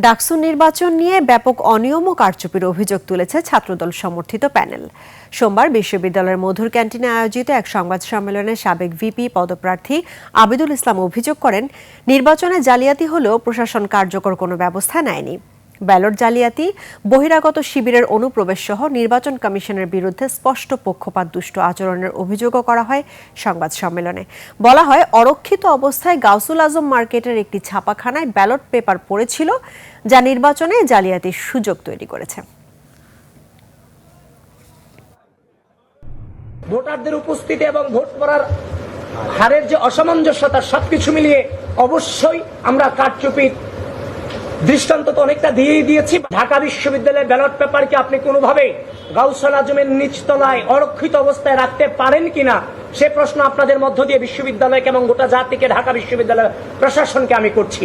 ডাকসু নির্বাচন নিয়ে ব্যাপক অনিয়ম ও কারচুপির অভিযোগ তুলেছে ছাত্রদল সমর্থিত প্যানেল। সোমবার বিশ্ববিদ্যালয়ের মধুর ক্যান্টিনে আয়োজিত এক সংবাদ সম্মেলনে সাবেক ভিপি পদপ্রার্থী আবিদুল ইসলাম অভিযোগ করেন, নির্বাচনে জালিয়াতি হলেও প্রশাসন কার্যকর কোনো ব্যবস্থা নেয়নি। ব্যালট জালিয়াতি, বহিরাগত শিবিরের অনুপ্রবেশ সহ নির্বাচন কমিশনের বিরুদ্ধে স্পষ্ট পক্ষপাত দুষ্ট আচরণের অভিযোগও করা হয় সংবাদ সম্মেলনে। বলা হয়, অরক্ষিত অবস্থায় গাউসুল আজম মার্কেটের একটি ছাপাখানায় ব্যালট পেপার পড়েছিল, যা নির্বাচনে জালিয়াতির সুযোগ তৈরি করেছে। ভোটারদের উপস্থিতি এবং ভোট করার হারের যে অসামঞ্জস্যতা, সবকিছু মিলিয়ে অবশ্যই আমরা কারচুপির দৃষ্টান্ত তো অনেকটা দিয়েই দিয়েছি। ঢাকা বিশ্ববিদ্যালয়ের ব্যালট পেপারকে আপনি কোনোভাবে গাউসুল আজমের নিচতলায় অরক্ষিত অবস্থায় রাখতে পারেন কিনা, সে প্রশ্ন আপনাদের মধ্য দিয়ে বিশ্ববিদ্যালয়কে এবং গোটা জাতিকে, ঢাকা বিশ্ববিদ্যালয় প্রশাসনকে আমি করছি।